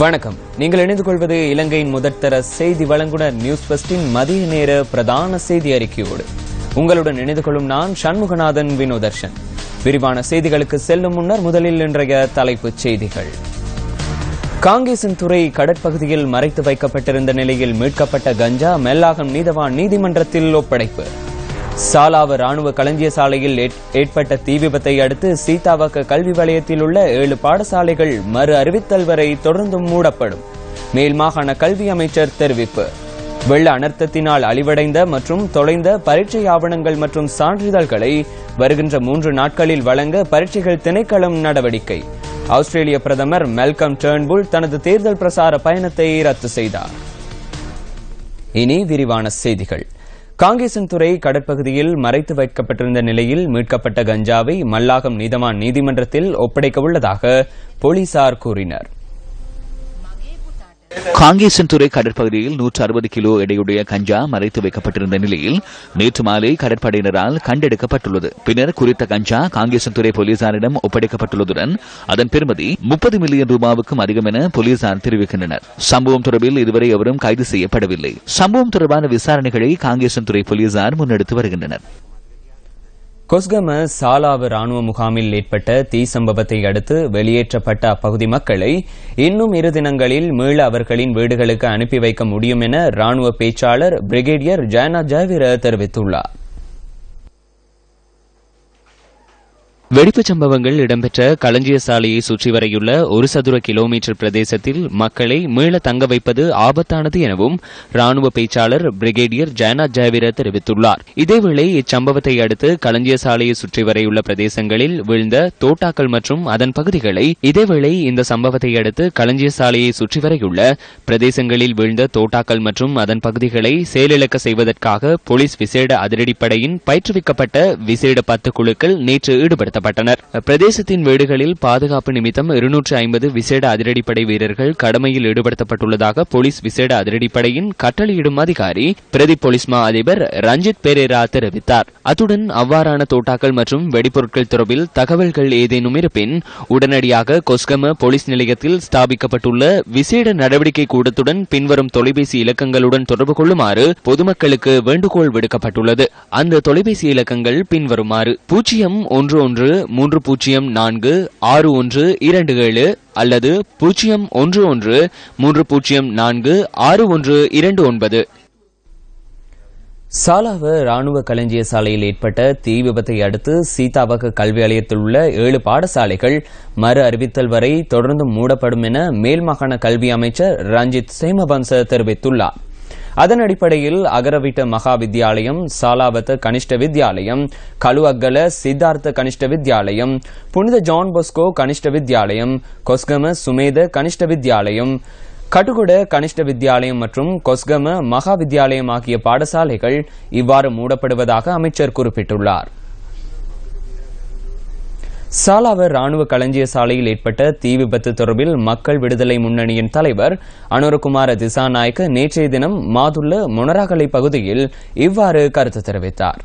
வணக்கம். நீங்கள் இணைந்து கொள்வது இலங்கையின் முதற்தர செய்தி வழங்குனர் நியூஸ் ஃபர்ஸ்டின் மதிய நேர பிரதான செய்தி அறிக்கையோடு. உங்களுடன் இணைந்து கொள்ளும் நான் சண்முகநாதன் வினோதர்ஷன். விரிவான செய்திகளுக்கு செல்லும் முன்னர் முதலில் இன்றைய தலைப்புச் செய்திகள். காங்கேசன்துறை கடற்பகுதியில் மறைத்து வைக்கப்பட்டிருந்த நிலையில் மீட்கப்பட்ட கஞ்சா மெல்லாகம் நீதவான் நீதிமன்றத்தில் ஒப்படைப்பு. சாலாவ ராணுவ களஞ்சிய சாலையில் ஏற்பட்ட தீ விபத்தை அடுத்து சீதாவக்க கல்வி வலயத்தில் உள்ள 7 பாடசாலைகள் மறு அறிவித்தல் வரை தொடர்ந்தும் மூடப்படும். மேல் மாகாண கல்வி அமைச்சர் தெரிவிப்பு. வெள்ள அனர்த்தத்தினால் அழிவடைந்த மற்றும் தொலைந்த பரீட்சை ஆவணங்கள் மற்றும் சான்றிதழ்களை வருகின்ற 3 நாட்களில் வழங்க பரீட்சைகள் திணைக்களம் நடவடிக்கை. ஆஸ்திரேலிய பிரதமர் மெல்கம் டர்ன்புல் தனது தேர்தல் பிரசார பயணத்தை ரத்து செய்தார். இனி விரிவான செய்திகள். காங்கேசன்துறை கடற்பகுதியில் மறைத்து வைக்கப்பட்டிருந்த நிலையில் மீட்கப்பட்ட கஞ்சாவை மல்லாகம் நீதவான் நீதிமன்றத்தில் ஒப்படைக்க உள்ளதாக போலீசார் கூறினர். காங்கேசன்துறை கடற்பகுதியில் 160 கிலோ எடையுடைய கஞ்சா மறைத்து வைக்கப்பட்டிருந்த நிலையில் நேற்று மாலை கடற்படையினரால் கண்டெடுக்கப்பட்டுள்ளது. பின்னர் குறித்த கஞ்சா காங்கேசன்துறை போலீசாரிடம் ஒப்படைக்கப்பட்டுள்ளதுடன் அதன் பெறுமதி 30 மில்லியன் ரூபாவுக்கும் அதிகம் என போலீசார் தெரிவிக்கின்றனர். சம்பவம் தொடர்பில் இதுவரை எவரும் கைது செய்யப்படவில்லை. சம்பவம் தொடர்பான விசாரணைகளை காங்கேசன்துறை போலீசார் முன்னெடுத்து வருகின்றனர். கொஸ்கம சாலாவ ராணுவ முகாமில் ஏற்பட்ட தீ சம்பவத்தை அடுத்து வெளியேற்றப்பட்ட அப்பகுதி மக்களை இன்னும் 2 தினங்களில் மீள அவர்களின் வீடுகளுக்கு அனுப்பி வைக்க முடியும் என ராணுவ பேச்சாளர் பிரிகேடியர் ஜயனா ஜாவிர தெரிவித்துள்ளார். வெடிப்புச் சம்பவங்கள் இடம்பெற்ற களஞ்சிய சாலையை சுற்றி வரையுள்ள 1 சதுர கிலோமீட்டர் பிரதேசத்தில் மக்களை மீள தங்க வைப்பது ஆபத்தானது எனவும் ராணுவ பேச்சாளர் பிரிகேடியர் ஜயனா ஜாவிர தெரிவித்துள்ளார். இதேவேளை இச்சம்பவத்தை அடுத்து களஞ்சிய சாலையை சுற்றி வரையுள்ள பிரதேசங்களில் வீழ்ந்த தோட்டாக்கள் மற்றும் அதன் பகுதிகளை இதேவேளை இந்த சம்பவத்தை அடுத்து களஞ்சிய சாலையை சுற்றி வரையுள்ள பிரதேசங்களில் வீழ்ந்த தோட்டாக்கள் மற்றும் அதன் பகுதிகளை செயலிழக்க செய்வதற்காக போலீஸ் விசேட அதிரடிப்படையின் பயிற்றுவிக்கப்பட்ட விசேட 10 குழுக்கள் நேற்று ஈடுபடுத்த பிரதேசத்தின் வீடுகளில் பாதுகாப்பு நிமித்தம் 250 விசேட அதிரடிப்படை வீரர்கள் கடமையில் ஈடுபடுத்தப்பட்டுள்ளதாக போலீஸ் விசேட அதிரடிப்படையின் கட்டளையிடும் அதிகாரி பிரதி போலீஸ் மா அதிபர் ரஞ்சித் பெரேரா தெரிவித்தார். அத்துடன் அவ்வாறான தோட்டாக்கள் மற்றும் வெடிப்பொருட்கள் தொடர்பில் தகவல்கள் ஏதேனும் இருப்பின் உடனடியாக கொஸ்கம போலீஸ் நிலையத்தில் ஸ்தாபிக்கப்பட்டுள்ள விசேட நடவடிக்கை கூடத்துடன் பின்வரும் தொலைபேசி இலக்கங்களுடன் தொடர்பு கொள்ளுமாறு பொதுமக்களுக்கு வேண்டுகோள் விடுக்கப்பட்டுள்ளது. அந்த தொலைபேசி இலக்கங்கள் பின்வருமாறு: 0113046127 அல்லது 0113046129. சாலாவ ராணுவ களஞ்சிய சாலையில் ஏற்பட்ட தீ விபத்தை அடுத்து சீதாவக கல்வி நிலையத்தில் உள்ள 7 பாடசாலைகள் மறு அறிவித்தல் வரை தொடர்ந்து மூடப்படும் என மேல் மாகாண கல்வி அமைச்சர் ரஞ்சித் சேமவன்ச தெரிவித்துள்ளார். அதன் அடிப்படையில் அகரவிட்ட மகா வித்யாலயம், சாலாவத்த கனிஷ்ட வித்யாலயம், கலுஅக்கல சித்தார்த்த கனிஷ்ட வித்யாலயம், புனித ஜான் பொஸ்கோ கனிஷ்ட வித்யாலயம், கொஸ்கம சுமேத கனிஷ்ட வித்யாலயம், கட்டுகுட கனிஷ்ட வித்யாலயம் மற்றும் கொஸ்கம மகா வித்யாலயம் ஆகிய பாடசாலைகள் இவ்வாறு மூடப்படுவதாக அமைச்சர் குறிப்பிட்டுள்ளார். சாலாவ ராணுவ களஞ்சிய சாலையில் ஏற்பட்ட தீ விபத்து தொடர்பில் மக்கள் விடுதலை முன்னணியின் தலைவர் அனுரகுமார திசாநாயக்க நேற்றைய தினம் மாதுள்ள மொனராகலை பகுதியில் இவ்வாறு கருத்து தெரிவித்தார்.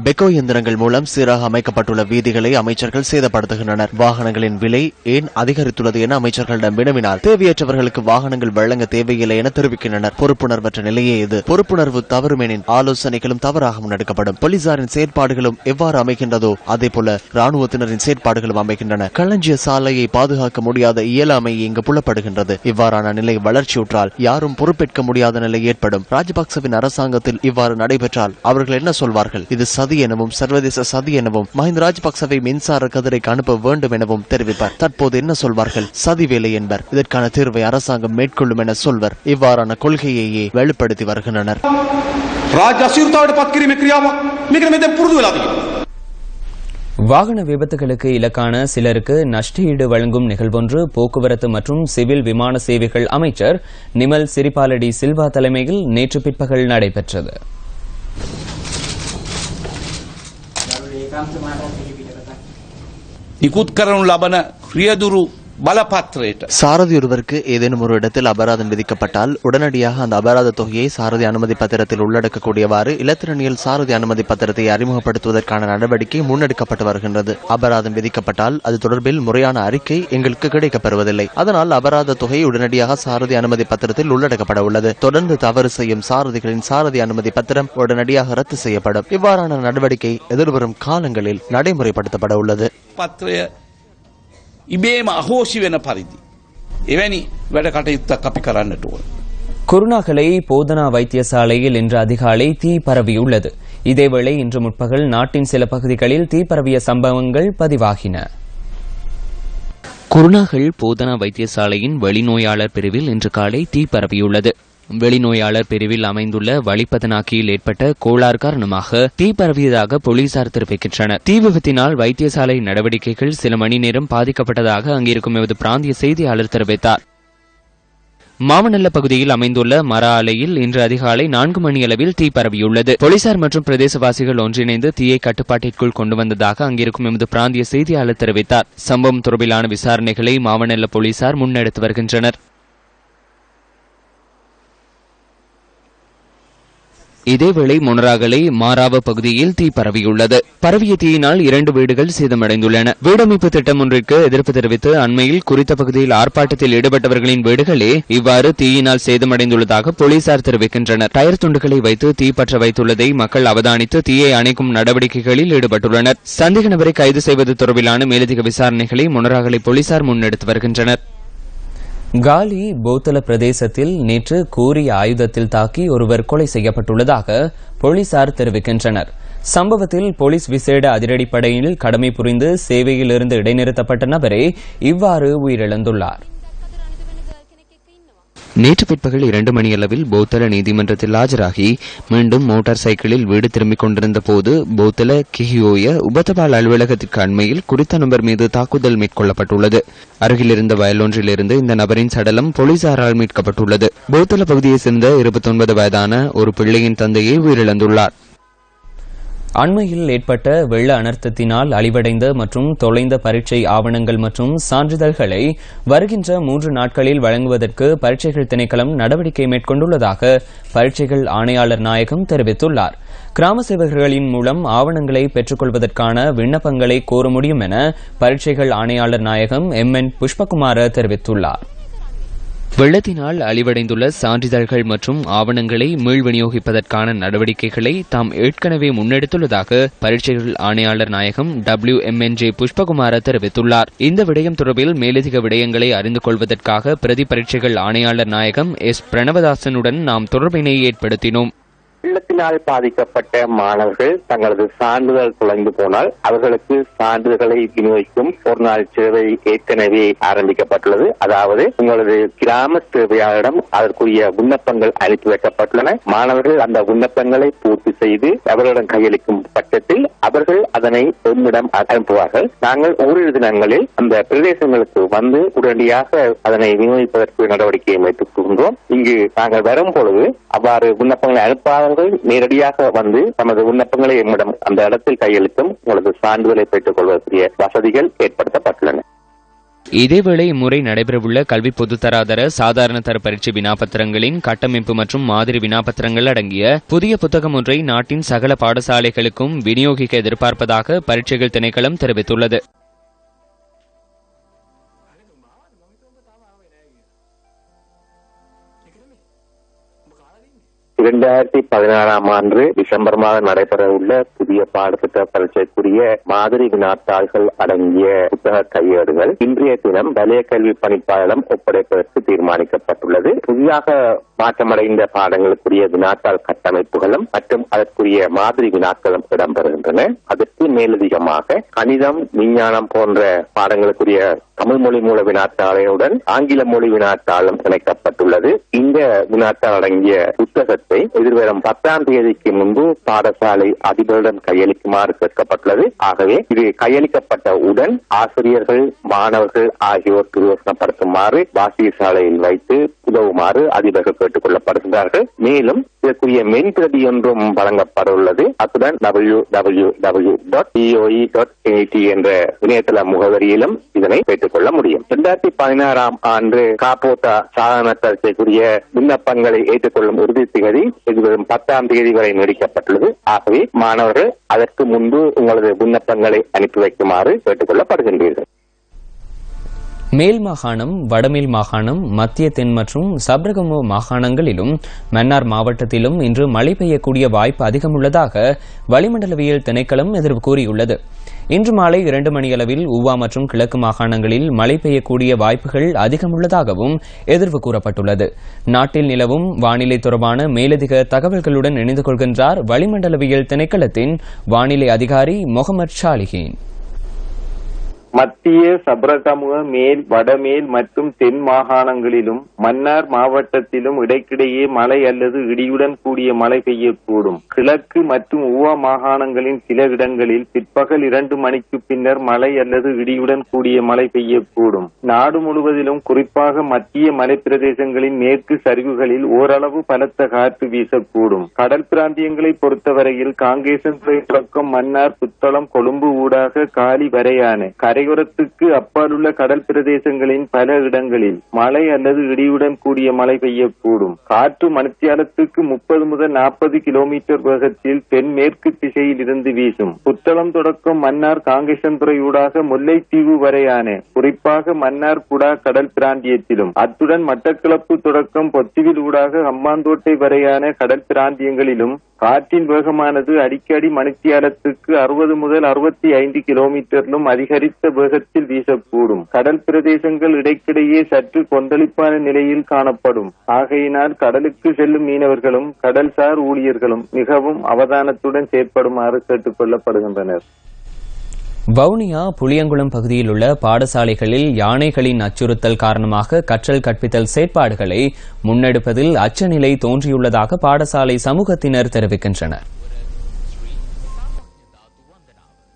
பெக்கோ இயந்திரங்கள் மூலம் சீராக அமைக்கப்பட்டுள்ள வீதிகளை அமைச்சர்கள் சேதப்படுத்துகின்றனர். வாகனங்களின் விலை ஏன் அதிகரித்துள்ளது என அமைச்சர்களிடம் வினவினால் தேவையற்றவர்களுக்கு வாகனங்கள் வழங்க தேவையில்லை என தெரிவிக்கின்றனர். பொறுப்புணர்வற்ற நிலையே இது. பொறுப்புணர்வு தவறுமெனின் ஆலோசனைகளும் தவறாக முன்னெடுக்கப்படும். போலீசாரின் செயற்பாடுகளும் எவ்வாறு அமைகின்றதோ அதே போல ராணுவத்தினரின் செயற்பாடுகளும் அமைகின்றன. களஞ்சிய சாலையை பாதுகாக்க முடியாத இயலாமை இங்கு புலப்படுகின்றது. இவ்வாறான நிலை வளர்ச்சியுற்றால் யாரும் பொறுப்பேற்க முடியாத நிலை ஏற்படும். ராஜபக்சவின் அரசாங்கத்தில் இவ்வாறு நடைபெற்றால் அவர்கள் என்ன சொல்வார்கள்? இது சதி எனவும் சர்வதேச சதி எனவும் மஹிந்த ராஜபக்சவை மின்சார கதிரைக்கு அனுப்ப வேண்டும் எனவும் தெரிவிப்பார். தற்போது என்ன சொல்வார்கள்? சதி வேலை என்பர். இதற்கான தீர்வை அரசாங்கம் மேற்கொள்ளும் என சொல்வர். இவ்வாறான கொள்கையையே வெளிப்படுத்தி வருகின்றனர். வாகன விபத்துகளுக்கு இலக்கான சிலருக்கு நஷ்டஈடு வழங்கும் நிகழ்வொன்று போக்குவரத்து மற்றும் சிவில் விமான சேவைகள் அமைச்சர் நிமல் சிறிபாலடி சில்வா தலைமையில் நேற்று பிற்பகல் நடைபெற்றது. නිකුත් කරනු ලබන ක්‍රියදුරු சாரதி ஒருவருக்கு ஏதேனும் ஒரு இடத்தில் அபராதம் விதிக்கப்பட்டால் உடனடியாக அந்த அபராத தொகையை சாரதி அனுமதி பத்திரத்தில் உள்ளடக்கக்கூடியவாறு இலத்திரனியல் சாரதி அனுமதி பத்திரத்தை அறிமுகப்படுத்துவதற்கான நடவடிக்கை முன்னெடுக்கப்பட்டு வருகின்றது. அபராதம் விதிக்கப்பட்டால் அது தொடர்பில் முறையான அறிக்கை எங்களுக்கு கிடைக்கப்பெறுவதில்லை. அதனால் அபராத தொகை உடனடியாக சாரதி அனுமதி பத்திரத்தில் உள்ளடக்கப்பட உள்ளது. தொடர்ந்து தவறு செய்யும் சாரதிகளின் சாரதி அனுமதி பத்திரம் உடனடியாக ரத்து செய்யப்படும். இவ்வாறான நடவடிக்கை எதிர்வரும் காலங்களில் நடைமுறைப்படுத்தப்பட உள்ளது. ඉබේම අහෝසි වෙන පරිදි එවැනි වැඩ කටයුත්තක් අපි කරන්නට ඕන. குருநாகலை போதனா வைத்தியசாலையில் இன்று அதிகாலை தீ பரவியுள்ளது. இதேவேளை இன்று முற்பகல் நாட்டின் சில பகுதிகளில் தீ பரவிய சம்பவங்கள் பதிவாகின. குருநாகல் போதனா வைத்தியசாலையின் வெளிநோயாளர் பிரிவில் இன்று காலை தீ பரவியுள்ளது. வெளிநோயாளர் பிரிவில் அமைந்துள்ள வளிப்பதனாக்கியில் ஏற்பட்ட கோளாறு காரணமாக தீ பரவியதாக போலீசார் தெரிவிக்கின்றனர். தீ விபத்தினால் வைத்தியசாலை நடவடிக்கைகள் சில மணி நேரம் பாதிக்கப்பட்டதாக அங்கிருக்கும் எமது பிராந்திய செய்தியாளர் தெரிவித்தார். மாமநல்ல பகுதியில் அமைந்துள்ள மர ஆலையில் இன்று அதிகாலை 4 மணியளவில் தீ பரவியுள்ளது. போலீசார் மற்றும் பிரதேசவாசிகள் ஒன்றிணைந்து தீயை கட்டுப்பாட்டிற்குள் கொண்டு வந்ததாக அங்கிருக்கும் எமது பிராந்திய செய்தியாளர் தெரிவித்தார். சம்பவம் தொடர்பிலான விசாரணைகளை மாமநல்ல போலீசார் முன்னெடுத்து வருகின்றனர். இதேவேளை மொனராகலை மாராவ பகுதியில் தீ பரவியுள்ளது. பரவிய தீயினால் 2 வீடுகள் சேதமடைந்துள்ளன. வீடமைப்பு திட்டம் ஒன்றிற்கு எதிர்ப்பு தெரிவித்து அண்மையில் குறித்த பகுதியில் ஆர்ப்பாட்டத்தில் ஈடுபட்டவர்களின் வீடுகளே இவ்வாறு தீயினால் சேதமடைந்துள்ளதாக போலீசார் தெரிவிக்கின்றனர். டயர் துண்டுகளை வைத்து தீப்பற்ற வைத்துள்ளதை மக்கள் அவதானித்து தீயை அணைக்கும் நடவடிக்கைகளில் ஈடுபட்டுள்ளனர். சந்தேக நபரை கைது செய்வது தொடர்பிலான மேலதிக விசாரணைகளை மொனராகலை போலீசார் முன்னெடுத்து வருகின்றனர். காலி போத்தல பிரதேசத்தில் நேற்று கூறிய ஆயுதத்தில் தாக்கி ஒருவர் கொலை செய்யப்பட்டுள்ளதாக போலீசார் தெரிவிக்கின்றனர். சம்பவத்தில் போலீஸ் விசேட அதிரடிப்படையில் கடமை புரிந்து சேவையில் இருந்து இடைநிறுத்தப்பட்ட நபரே இவ்வாறு உயிரிழந்துள்ளார். நேற்று பிற்பகல் 2 மணியளவில் போத்தல நீதிமன்றத்தில் ஆஜராகி மீண்டும் மோட்டார் சைக்கிளில் வீடு திரும்பிக் கொண்டிருந்த போது போத்தல கிஹியோய உபதபால் அலுவலகத்திற்கு அண்மையில் குறித்த நபர் மீது தாக்குதல் மேற்கொள்ளப்பட்டுள்ளது. அருகில் இருந்த வயலொன்றிலிருந்து இந்த நபரின் சடலம் போலீசாரால் மீட்கப்பட்டுள்ளது. போத்தல பகுதியைச் சேர்ந்த 29 வயதான ஒரு பிள்ளையின் தந்தையை உயிரிழந்துள்ளார். அண்மையில் ஏற்பட்ட வெள்ள அனர்த்தத்தினால் அழிவடைந்த மற்றும் தொலைந்த பரீட்சை ஆவணங்கள் மற்றும் சான்றிதழ்களை வருகின்ற 3 நாட்களில் வழங்குவதற்கு பரீட்சைகள் திணைக்களம் நடவடிக்கை மேற்கொண்டுள்ளதாக பரீட்சைகள் ஆணையாளர் நாயகம் தெரிவித்துள்ளார். கிராம சேவகர்களின் மூலம் ஆவணங்களை பெற்றுக்கொள்வதற்கான விண்ணப்பங்களை கோர முடியும் என பரீட்சைகள் ஆணையாளர் நாயகம் MN புஷ்பகுமார தெரிவித்துள்ளார். வெள்ளத்தினால் அழிவடைந்துள்ள சான்றிதழ்கள் மற்றும் ஆவணங்களை மீள் விநியோகிப்பதற்கான நடவடிக்கைகளை தாம் ஏற்கனவே முன்னெடுத்துள்ளதாக பரீட்சைகள் ஆணையாளர் நாயகம் WMNJ புஷ்பகுமார தெரிவித்துள்ளார். இந்த விடயம் தொடர்பில் மேலதிக விடயங்களை அறிந்து கொள்வதற்காக பிரதி பரீட்சைகள் ஆணையாளர் நாயகம் S பிரணவதாசனுடன் நாம் தொடர்பினை ஏற்படுத்தினோம். வெள்ளத்தினால் பாதிக்கப்பட்ட மாணவர்கள் தங்களது சான்றிதழ் தொலைந்து போனால் அவர்களுக்கு சான்றிதழ்களை விநியோகிக்கும் ஒரு நாள் சேவை ஏற்கனவே ஆரம்பிக்கப்பட்டுள்ளது. அதாவது உங்களது கிராம சேவையாளரிடம் அதற்குரிய விண்ணப்பங்கள் அனுப்பி வைக்கப்பட்டுள்ளன. மாணவர்கள் அந்த விண்ணப்பங்களை பூர்த்தி செய்து அவர்களிடம் கையளிக்கும் பட்சத்தில் அவர்கள் அதனை எம்மிடம் அனுப்புவார்கள். நாங்கள் ஓரிரு தினங்களில் அந்த பிரதேசங்களுக்கு வந்து உடனடியாக அதனை விநியோகிப்பதற்கு நடவடிக்கையை மேற்கொள்கின்றோம். இங்கு நாங்கள் வரும் பொழுது அவ்வாறு விண்ணப்பங்களை அனுப்பாத நேரடியாக வந்து தமது விண்ணப்பங்களை எம்மிடம் அந்த இடத்தில் கையளித்தும் உங்களது சான்றிதழை பெற்றுக் கொள்வதற்குரிய வசதிகள் ஏற்படுத்தப்பட்டுள்ளன. இதேவேளை இம்முறை நடைபெறவுள்ள கல்வி பொதுத்தராதர சாதாரண தர பரீட்சை வினாபத்திரங்களின் கட்டமைப்பு மற்றும் மாதிரி வினாபத்திரங்கள் அடங்கிய புதிய புத்தகம் ஒன்றை நாட்டின் சகல பாடசாலைகளுக்கும் விநியோகிக்க எதிர்பார்ப்பதாக பரீட்சைகள் திணைக்களம் தெரிவித்துள்ளது. 2016 ஆண்டு டிசம்பர் மாதம் நடைபெற உள்ள புதிய பாடத்திட்ட பரீட்சைக்குரிய மாதிரி வினாத்தாள்கள் அடங்கிய புத்தக கையேடுகள் இன்றைய தினம் வலய கல்வி பணிப்பாளரிடம் ஒப்படைப்பதற்கு தீர்மானிக்கப்பட்டுள்ளது. புதிதாக மாற்றமடைந்த பாடங்களுக்குரிய வினாத்தாள் கட்டமைப்புகளும் மற்றும் அதற்குரிய மாதிரி வினாக்களும் இடம்பெறுகின்றன. அதற்கு மேலதிகமாக கணிதம், விஞ்ஞானம் போன்ற பாடங்களுக்குரிய தமிழ் மொழி மூல வினாத்தாளையுடன் ஆங்கில மொழி வினாத்தாளும் இணைக்கப்பட்டுள்ளது. இந்த வினாத்தாள் அடங்கிய புத்தகத்தை எதிர்வரும் 10ஆம் தேதிக்கு முன்பு பாடசாலை அதிபரிடம் கையளிக்குமாறு கேட்கப்பட்டுள்ளது. ஆகவே இது கையளிக்கப்பட்டவுடன் ஆசிரியர்கள், மாணவர்கள் ஆகியோர் பிரயோசனப்படுத்துமாறு வாசிய சாலையில் வைத்து உதவுமாறு அதிபர்கள் கேட்டுக் கொள்ளப்படுகின்றார்கள். மேலும் இதற்குரிய மென்பிரதி ஒன்றும் வழங்கப்பட உள்ளது. அத்துடன் www.poe.at என்ற இணையதள முகவரியிலும் இதனை பெற்றுக் கொள்ள முடியும். 2016 ஆண்டு காப்போத்தா சாதன தரிசைக்குரிய விண்ணப்பங்களை ஏற்றுக்கொள்ளும் இறுதி தேதி எதிர்வரும் 10ஆம் தேதி வரை நீடிக்கப்பட்டுள்ளது. ஆகவே மாணவர்கள் அதற்கு முன்பு உங்களது விண்ணப்பங்களை அனுப்பி வைக்குமாறு கேட்டுக் கொள்ளப்படுகின்றீர்கள். மேல் மாகாணம், வடமேல் மாகாணம், மத்திய தென் மற்றும் சப்ரகமோ மாகாணங்களிலும் மன்னார் மாவட்டத்திலும் இன்று மழை பெய்யக்கூடிய வாய்ப்பு அதிகம் உள்ளதாக வளிமண்டலவியல் திணைக்களம் எதிர்ப்பு கூறியுள்ளது. இன்று மாலை 2 மணியளவில் ஊவா மற்றும் கிழக்கு மாகாணங்களில் மழை பெய்யக்கூடிய வாய்ப்புகள் அதிகம் உள்ளதாகவும் எதிர்வு கூறப்பட்டுள்ளது. நாட்டில் நிலவும் வானிலை தொடர்பான மேலதிக தகவல்களுடன் இணைந்து கொள்கின்றார் வளிமண்டலவியல் திணைக்களத்தின் வானிலை அதிகாரி முகமது ஷாலிஹின். மத்திய சப்ரகமுக, மேல், வடமேல் மற்றும் தென் மாகாணங்களிலும் மன்னார் மாவட்டத்திலும் இடைக்கிடையே மழை அல்லது இடியுடன் கூடிய மழை பெய்யக்கூடும். கிழக்கு மற்றும் ஊவா மாகாணங்களின் சில இடங்களில் பிற்பகல் 2 மணிக்கு பின்னர் மழை அல்லது இடியுடன் கூடிய மழை பெய்யக்கூடும். நாடு முழுவதிலும் குறிப்பாக மத்திய மலைப்பிரதேசங்களின் மேற்கு சரிவுகளில் ஓரளவு பலத்த காற்று வீசக்கூடும். கடல் பிராந்தியங்களை பொறுத்தவரையில் காங்கேசன்துறை தொடக்கம் மன்னார், புத்தளம், கொழும்பு ஊடாக காலி வரையான கரையோரத்துக்கு அப்பாலுள்ள கடல் பிரதேசங்களின் பல இடங்களில் மழை அல்லது இடியுடன் கூடிய மழை பெய்யக்கூடும். காற்று மணித்தியாலத்துக்கு 30 முதல் 40 கிலோமீட்டர் வேகத்தில் தென்மேற்கு திசையில் இருந்து வீசும். புத்தளம் தொடக்கம் மன்னார், காங்கேசன்துறை ஊடாக முல்லைத்தீவு வரையான குறிப்பாக மன்னார் குடா கடல் பிராந்தியத்திலும், அத்துடன் மட்டக்களப்பு தொடக்கம் பொத்திவில் ஊடாக ஹம்பாந்தோட்டை வரையான கடல் பிராந்தியங்களிலும் காற்றின் வேகமானது அடிக்கடி மணித்தியாலத்துக்கு 60 முதல் 65 கிலோமீட்டரிலும் அதிகரித்த வேகத்தில் வீசக்கூடும். கடல் பிரதேசங்கள் இடைக்கிடையே சற்று கொந்தளிப்பான நிலையில் காணப்படும். ஆகையினால் கடலுக்கு செல்லும் மீனவர்களும் கடல்சார் ஊழியர்களும் மிகவும் அவதானத்துடன் செயற்படுமாறு கேட்டுக் கொள்ளப்படுகின்றனர். வவுனியா புளியங்குளம் பகுதியில் உள்ள பாடசாலைகளில் யானைகளின் அச்சுறுத்தல் காரணமாக கற்றல் கற்பித்தல் செயற்பாடுகளை முன்னெடுப்பதில் அச்சநிலை தோன்றியுள்ளதாக பாடசாலை சமூகத்தினர் தெரிவிக்கின்றனர்.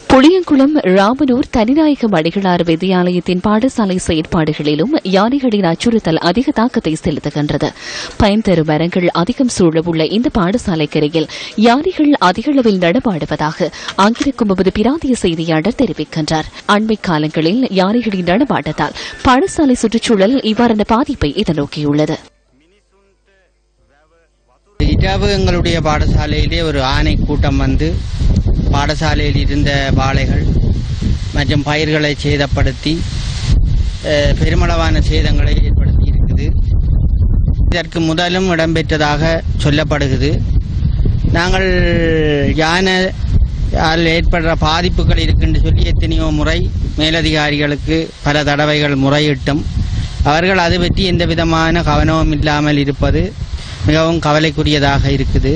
புளியங்குளம் ராமனூர் தனிநாயகம் அடிகளார் வித்தியாலயத்தின் பாடசாலை செயற்பாடுகளிலும் யானைகளின் அச்சுறுத்தல் அதிக தாக்கத்தை செலுத்துகின்றது. பயன் தரும் மரங்கள் அதிகம் சூழவுள்ள இந்த பாடசாலைக்கரையில் யானைகள் அதிக அளவில் நடமாடுவதாக அங்கிருக்கும் எமது பிராந்திய செய்தியாளர் தெரிவிக்கின்றார். அண்மை காலங்களில் யானைகளின் நடமாட்டத்தால் பாடசாலை சுற்றுச்சூழல் இவ்வாறான பாதிப்பை எதிர்நோக்கியுள்ளது. இரவு எங்களுடைய பாடசாலையிலே ஒரு ஆணை கூட்டம் வந்து பாடசாலையில் இருந்த வாழைகள் மற்றும் பயிர்களை சேதப்படுத்தி பெருமளவான சேதங்களை ஏற்படுத்தி இருக்குது. இதற்கு முதலும் இடம்பெற்றதாக சொல்லப்படுகிறது. நாங்கள் யானையால் ஏற்படுற பாதிப்புகள் இருக்குன்னு சொல்லி எத்தனையோ முறை மேலதிகாரிகளுக்கு பல தடவைகள் முறையிட்டும் அவர்கள் அது பற்றி எந்த விதமான கவனமும் இல்லாமல் இருப்பது மிகவும் கவலைக்குரியதாக இருக்குது.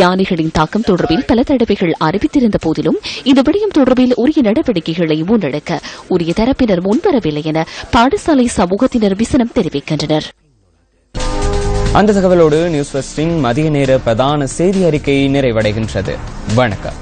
யானைகளின் தாக்கம் தொடர்பில் பல தடவைகள் அறிவித்திருந்த போதிலும் இந்த விடயம் தொடர்பில் உரிய நடவடிக்கைகளை முன்னெடுக்க உரிய தரப்பினர் முன்வரவில்லை என பாடசாலை சமூகத்தினர் விசனம் தெரிவிக்கின்றனர். அந்த தகவலோடு நியூஸ் ஃபர்ஸ்டின் மதிய நேர பிரதான செய்தி அறிக்கை நிறைவடைகின்றது. வணக்கம்.